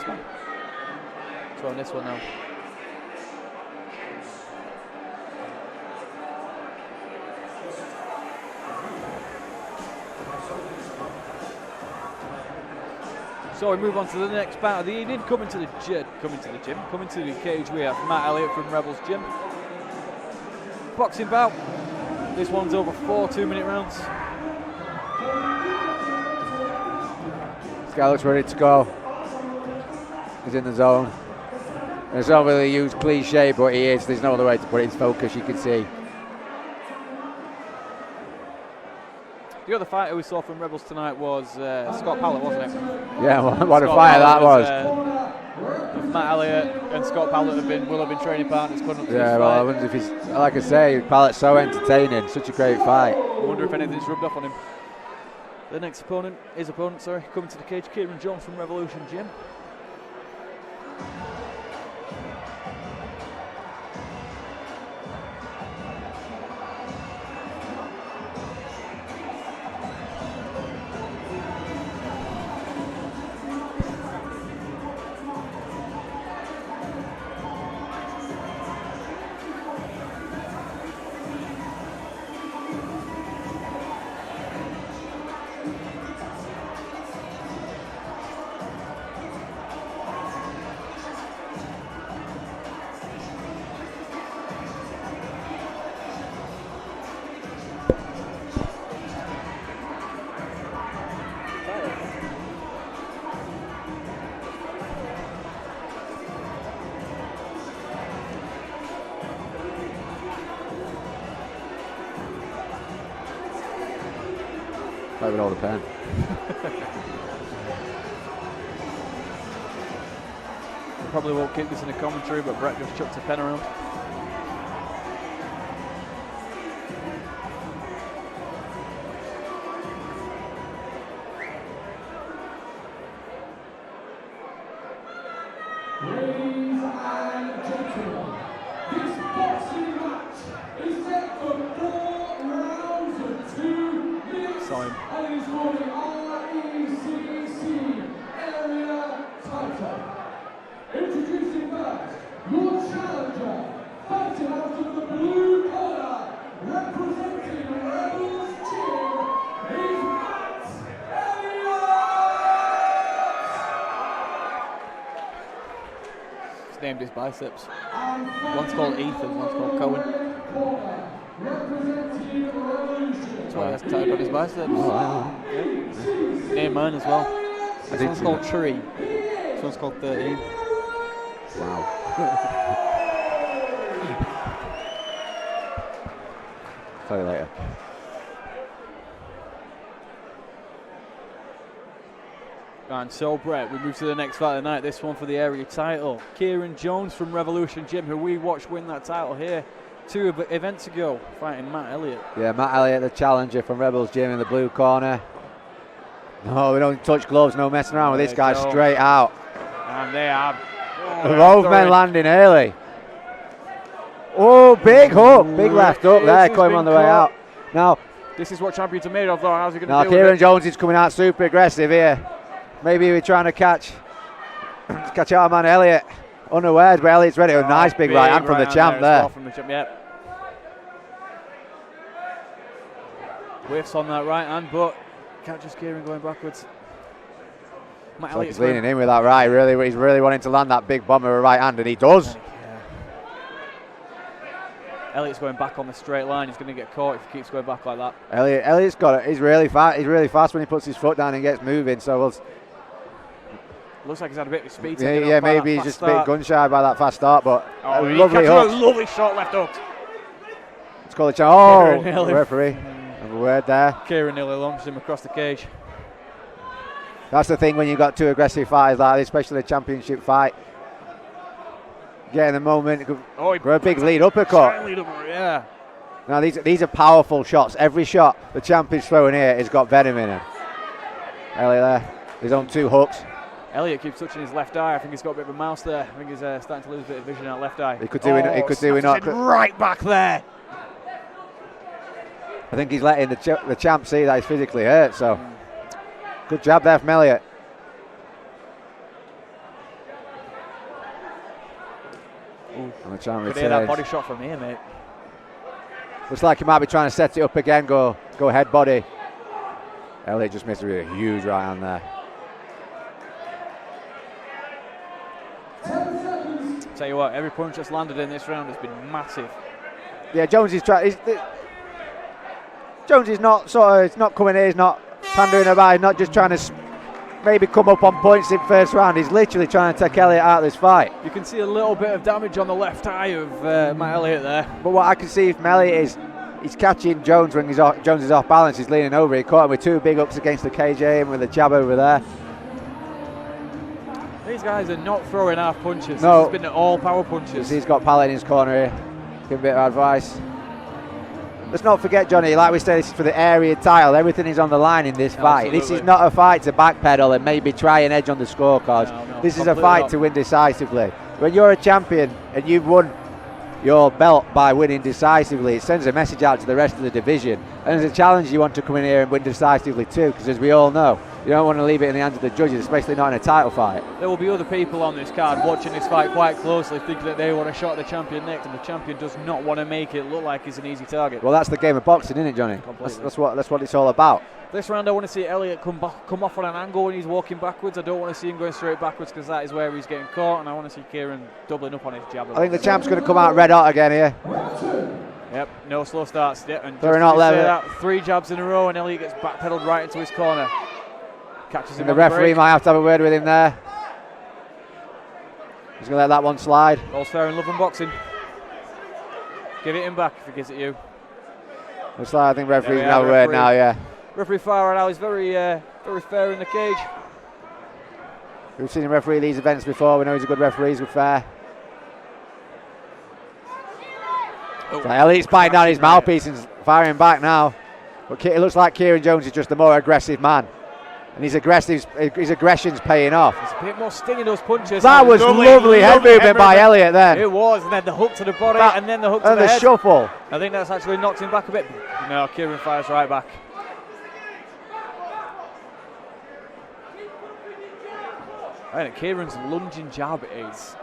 this one. Throwing this one now. So we move on to the next bout of the evening. Coming to the cage, we have Matt Elliot from Rebels Gym. Boxing bout. This one's over 4 2-minute rounds. This guy looks ready to go. He's in the zone. And it's not really a huge cliche, but he is. There's no other way to put it. It's focus, you can see. The other fighter we saw from Rebels tonight was Scott Pallett, wasn't it? Yeah, what a fight that was. Matt Elliot and Scott Pallett will have been training partners. Yeah, well, I wonder if he's, like I say, Pallett's so entertaining, such a great fight. I wonder if anything's rubbed off on him. The next opponent, coming to the cage, Kieran Jones from Revolution Gym. Play with all the pen. Probably won't keep this in the commentary, but Brett just chucked a pen around. Ladies and gentlemen, this boxing match is set for 4 rounds of 2 minutes. And is for the RECC area title. Introducing first, your challenger, fighting out of the blue corner, representing Rebels Gym, is Matt Elliot! He's named his biceps. One's called Ethan, one's called Cohen. That's why he has tattooed on his biceps. Oh, yeah. Name mine as well. This one's called Tree. This one's called 13. Wow. Tell you later. And so, Brett, we move to the next fight of the night. This one for the area title. Kieran Jones from Revolution Gym, who we watched win that title here 2 events ago, fighting Matt Elliot. Yeah, Matt Elliot, the challenger from Rebels Gym in the blue corner. No, we don't touch gloves, no messing around with this guy, straight out. And they are. Both men landing early. Oh, big hook, big left hook there, coming on the way out. Now, this is what champions are made of, though. How's he going to now do Kieran with it? Jones is coming out super aggressive here. Maybe we're trying to catch our man Elliot unawares, but Elliot's ready. A nice big right hand from the champ there. From the champ, yep. Whiffs on that right hand, but catches Kieran going backwards. Matt Elliot's leaning in with that right. He's really wanting to land that big bomb with a right hand, and he does. Yeah. Elliot's going back on the straight line. He's going to get caught if he keeps going back like that. Elliot's got it. He's really fast. He's really fast when he puts his foot down and gets moving. So looks like he's had a bit of speed. Yeah, maybe he's just a bit gun shy by that fast start, but a lovely hook. A lovely shot left hook. Let's call it. Oh, referee. Have a word there. Kieran nearly launched him across the cage. That's the thing when you've got 2 aggressive fighters like this, especially a championship fight. Getting the moment, go a big lead uppercut. Yeah. Now these are powerful shots. Every shot the champ is throwing here has got venom in him. Elliot there, he's on 2 hooks. Elliot keeps touching his left eye. I think he's got a bit of a mouse there. I think he's starting to lose a bit of vision out left eye. He could do it not. Right back there. I think he's letting the champ see that he's physically hurt. So good jab there from Elliot. I'm trying to Could hear that return. body shot from here, mate. Looks like he might be trying to set it up again. Go head body. Elliot just missed a really huge right hand there. 10 seconds. Tell you what, every punch that's landed in this round has been massive. Yeah, Jones is trying. Jones is not he's not coming here. He's not pandering about. He's not just trying to maybe come up on points in first round. He's literally trying to take Elliot out of this fight. You can see a little bit of damage on the left eye of Matt Elliot there. But what I can see from Elliot is he's catching Jones when Jones is off balance. He's leaning over. He caught him with 2 big hooks against the KJ and with a jab over there. These guys are not throwing half punches. No. It's been all power punches. He's got Pallet in his corner here. Give him a bit of advice. Let's not forget, Johnny, like we said, this is for the area title. Everything is on the line in this fight. Absolutely. This is not a fight to backpedal and maybe try and edge on the scorecards. No, this is a completely fight not. to win decisively. When you're a champion and you've won your belt by winning decisively, it sends a message out to the rest of the division. And as a challenge, you want to come in here and win decisively too, because as we all know, you don't want to leave it in the hands of the judges, especially not in a title fight. There will be other people on this card watching this fight quite closely, thinking that they want to shot the champion next, and the champion does not want to make it look like he's an easy target. Well, that's the game of boxing, isn't it, Johnny? Completely. That's what it's all about. This round I want to see Elliot come off on an angle when he's walking backwards. I don't want to see him going straight backwards because that is where he's getting caught, and I want to see Kieran doubling up on his jab. I think the champ's going to come out red hot again here. Yep, no slow starts. Yep, and They're just not as you say level. that, 3 jabs in a row, and Elliot gets backpedaled right into his corner. Catches him And the on referee break. might have to have a word with him there. He's going to let that one slide. All's fair in love and boxing. Give it him back if he gives it you. Looks like I think referee's There going we to have a are, word referee. now, yeah. Referee Farah now is very fair in the cage. We've seen him referee these events before. We know he's a good referee. He's good fair. Oh. So Elliot's biting down his mouthpiece and firing back now. But it looks like Kieran Jones is just a more aggressive man. And his aggression's paying off. There's a bit more sting in those punches. That was lovely head movement by Elliot then. It was, and then the hook to the body, That- and then the hook to And the the head. shuffle. I think that's actually knocked him back a bit. No, Kieran fires right back. And Kieran's lunging jab is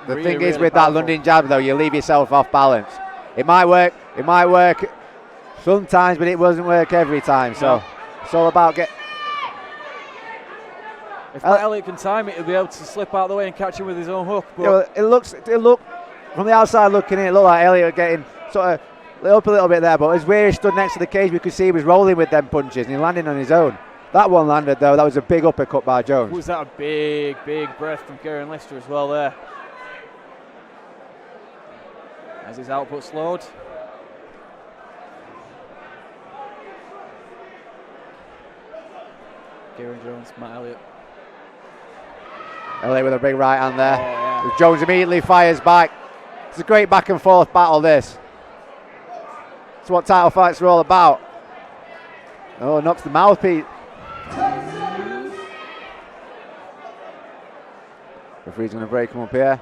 The really, thing is really with powerful. that lunging jab though, you leave yourself off balance. It might work sometimes, but it doesn't work every time. So No. it's all about If Matt Elliot can time it, he'll be able to slip out of the way and catch him with his own hook. But You know, it looked from the outside looking in, it looked like Elliot getting sort of lit up a little bit there, but as where he stood next to the cage, we could see he was rolling with them punches and he landing on his own. That one landed though. That was a big uppercut by Jones. was that a big breath from Kieran Lister as well there. As his output slowed. Kieran Jones, Matt Elliot. Elliot with a big right hand there. Oh, yeah. Jones immediately fires back. It's a great back and forth battle. This. It's what title fights are all about. Oh, knocks the mouthpiece. 10 seconds. Referee's going to break him up here.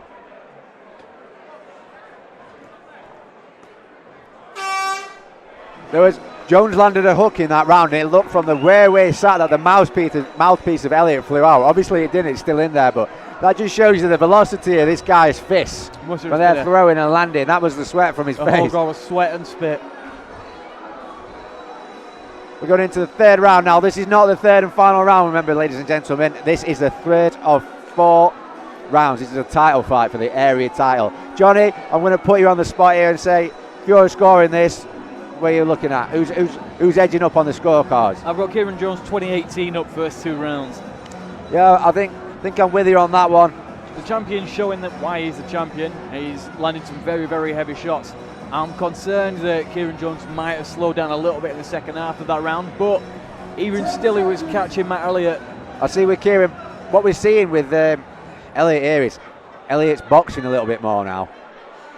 Jones landed a hook in that round, and it looked from the where he sat that the mouthpiece of Elliot flew out. Obviously it didn't, it's still in there, but that just shows you the velocity of this guy's fists Must have when been they're throwing and landing. That was the sweat from his the whole face. goal was sweat and spit. We're going into the third round now. This is not the third and final round, remember, ladies and gentlemen. This is the third of 4 rounds. This is a title fight for the area title. Johnny, I'm going to put you on the spot here and say, if you're scoring this, where are you looking at? Who's edging up on the scorecards? I've got Kieran Jones 2018 up first 2 rounds. Yeah, I think I'm with you on that one. The champion's showing that why he's the champion. He's landing some very heavy shots. I'm concerned that Kieran Jones might have slowed down a little bit in the second half of that round, but even still he was catching Matt Elliot. I see with Kieran, what we're seeing with Elliot here is Elliot's boxing a little bit more now.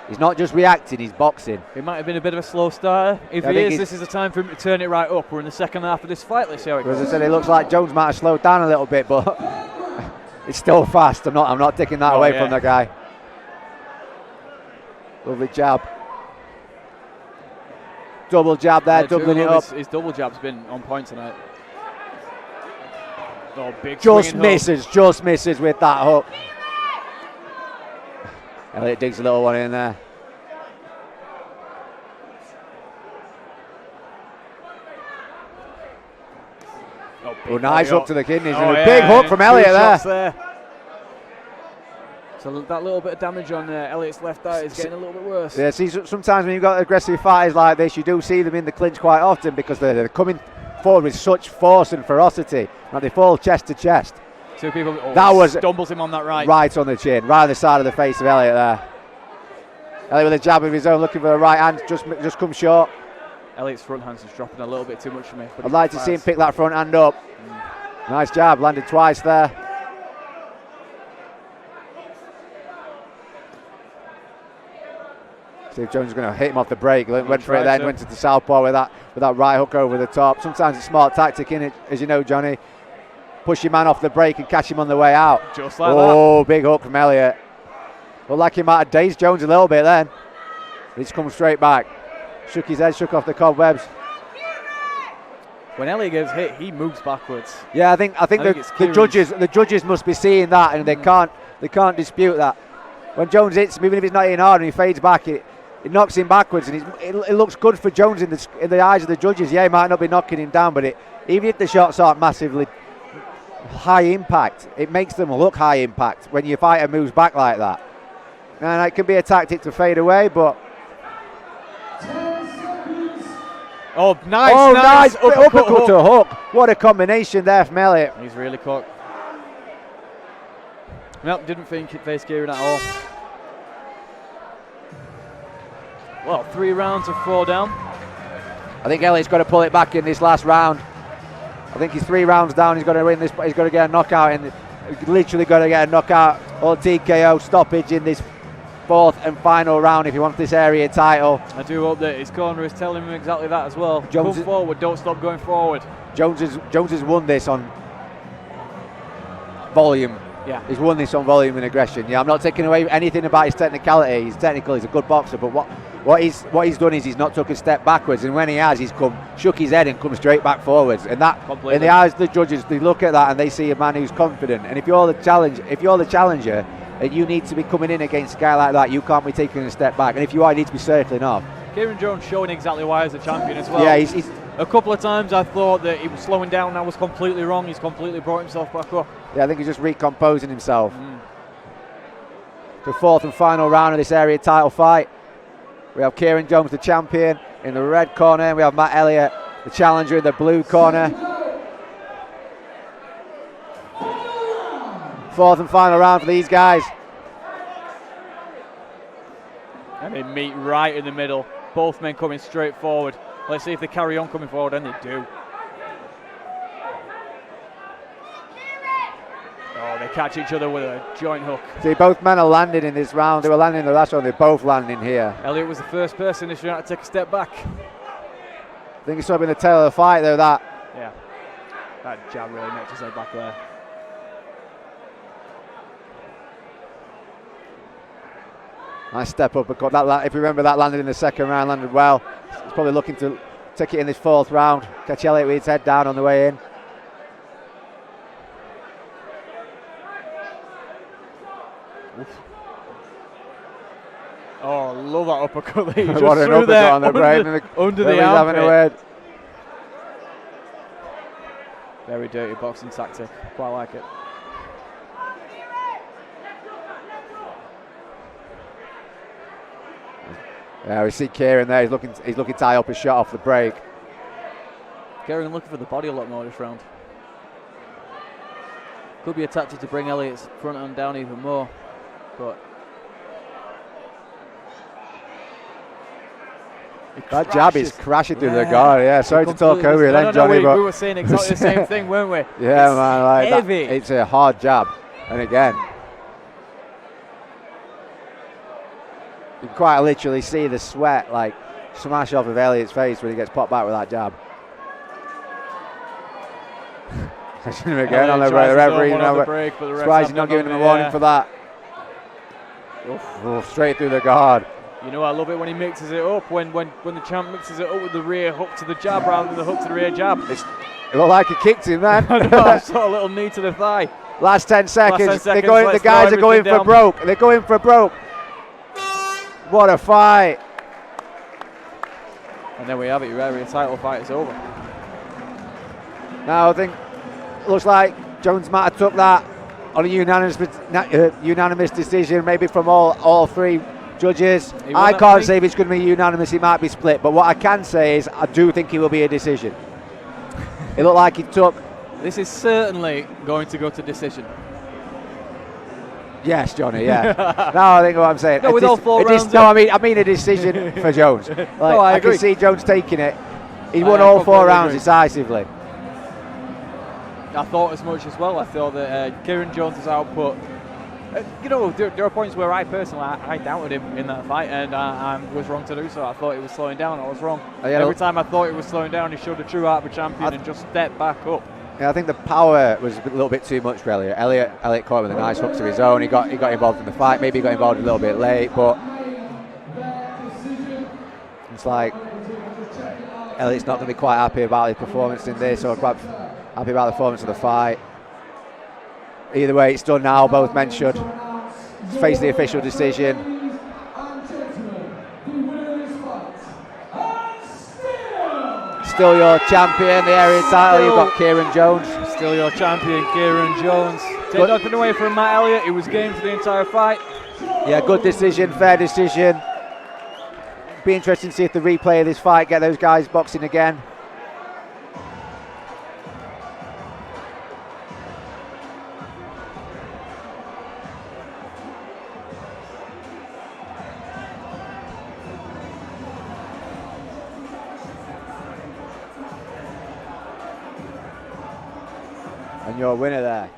He's not just reacting, he's boxing. It might have been a bit of a slow starter. If I he think is, this is the time for him to turn it right up. We're in the second half of this fight. Let's see how it As goes. I said, it looks like Jones might have slowed down a little bit, but it's still fast. I'm not taking that away from the guy. Lovely jab. Double jab there, doubling it up. His double jab's been on point tonight. Oh, big Just swinging hook. misses with that hook. Elliot digs a little one in there. Oh, nice hook to the kidneys. And a big hook from Elliot there. So that little bit of damage on Elliot's left eye is getting a little bit worse. Yeah, see, sometimes when you've got aggressive fighters like this, you do see them in the clinch quite often because they're coming forward with such force and ferocity. Like they fall chest to chest. Two people. Stumbles him on that right. Right on the chin, right on the side of the face of Elliot there. Elliot with a jab of his own, looking for the right hand, just come short. Elliot's front hand's just dropping a little bit too much for me. I'd like to see him pick that front hand up. Nice jab, landed twice there. Steve Jones is going to hit him off the break. Went for it then, went to the southpaw with that right hook over the top. Sometimes it's smart tactic in it, as you know, Johnny. Push your man off the break and catch him on the way out. Just like that. Oh, big hook from Elliot. Looked like he might have dazed Jones a little bit then. He's come straight back. Shook his head, shook off the cobwebs. When Elliot gets hit, he moves backwards. Yeah, I think the judges must be seeing that, and they can't dispute that. When Jones hits him, even if he's not hitting hard and he fades back, it knocks him backwards, and it looks good for Jones in the eyes of the judges. Yeah, he might not be knocking him down, but even if the shots aren't massively high impact, it makes them look high impact when your fighter moves back like that. And it can be a tactic to fade away, but. Oh, nice uppercut to hook. What a combination there from Elliot. He's really cooked. Nope, didn't think it faced Kieran at all. Well, 3 rounds of 4 down. I think Elliot's got to pull it back in this last round. I think he's 3 rounds down. He's got to win this. He's got to get a knockout. He's literally got to get a knockout or TKO stoppage in this 4th and final round if he wants this area title. I do hope that his corner is telling him exactly that as well. Jones Come forward, don't stop going forward. Jones has won this on volume. Yeah. He's won this on volume and aggression. Yeah, I'm not taking away anything about his technicality. He's technical, he's a good boxer, but what he's done is he's not took a step backwards, and when he has, he's shook his head and come straight back forwards. And that, completely. In the eyes of the judges, they look at that and they see a man who's confident. And if you're the challenger, and you need to be coming in against a guy like that, you can't be taking a step back. And if you are, you need to be circling off. Kieran Jones showing exactly why he's a champion as well. Yeah, he's a couple of times I thought that he was slowing down, and I was completely wrong. He's completely brought himself back up. Yeah, I think he's just recomposing himself. The 4th and final round of this area title fight. We have Kieran Jones, the champion, in the red corner, and we have Matt Elliot, the challenger, in the blue corner. 4th and final round for these guys. And they meet right in the middle. Both men coming straight forward. Let's see if they carry on coming forward, and they do. Oh, they catch each other with a joint hook. See, both men are landing in this round. They were landing in the last round. They're both landing here. Elliot was the first person this round to take a step back. I think it's sort of been the tail of the fight, though, that. Yeah. That jab really knocked his head back there. Nice step up. If you remember, that landed in the 2nd round, landed well. He's probably looking to take it in this 4th round. Catch Elliot with his head down on the way in. Oof. Oh, love that uppercut that he just what an threw uppercut there on the brain. under the armpit. Very dirty boxing tactic. Quite like it. Yeah, we see Kieran there. He's looking to tie up a shot off the break. Kieran looking for the body a lot more this round. Could be a tactic to bring Elliot's front hand down even more, but that jab is crashing through the guard. Yeah, sorry to talk over you then, Johnny. We were saying exactly the same thing, weren't we? Yeah, man, like heavy. It's a hard jab, and again, you can quite literally see the sweat like smash off of Elliot's face when he gets popped back with that jab. Again on the referee, surprised he's not giving him a warning for that. Oh, straight through the guard. You know, I love it when he mixes it up, when the champ mixes it up with the rear hook to the jab rather than the hook to the rear jab. It looked like he kicked him then. I saw a little knee to the thigh. Last 10 seconds. The guys are going for broke. They're going for broke. What a fight. And there we have it, your area title fight is over. Now I think looks like Jones might have took that on a unanimous decision, maybe from all three judges. I can't say if it's going to be unanimous, it might be split, but what I can say is I do think it will be a decision. It looked like he took... This is certainly going to go to decision. Yes, Johnny, yeah. No, I think what I'm saying. No, with all 4 rounds. No, I mean a decision for Jones. Like, no, I agree. can see Jones taking it. He won all 4 rounds decisively. I thought as much as well. I thought that Kieran Jones' output, there are points where I personally I doubted him in that fight, and I was wrong to do so. I thought he was slowing down. I was wrong. Every time I thought he was slowing down, he showed the true heart of a champion and just stepped back up. Yeah, I think the power was a little bit too much for Elliot. Elliot caught him with a nice hooks of his own. He got involved in the fight. Maybe he got involved a little bit late, but it's like Elliot's not going to be quite happy about his performance in this, or quite happy about the performance of the fight. Either way, it's done now. Both men should face the official decision. Still your champion, the area title. You've got Kieran Jones. Still your champion, Kieran Jones. Take nothing away from Matt Elliot. He was game for the entire fight. Yeah, good decision, fair decision. Be interesting to see if the replay of this fight get those guys boxing again. And your winner there,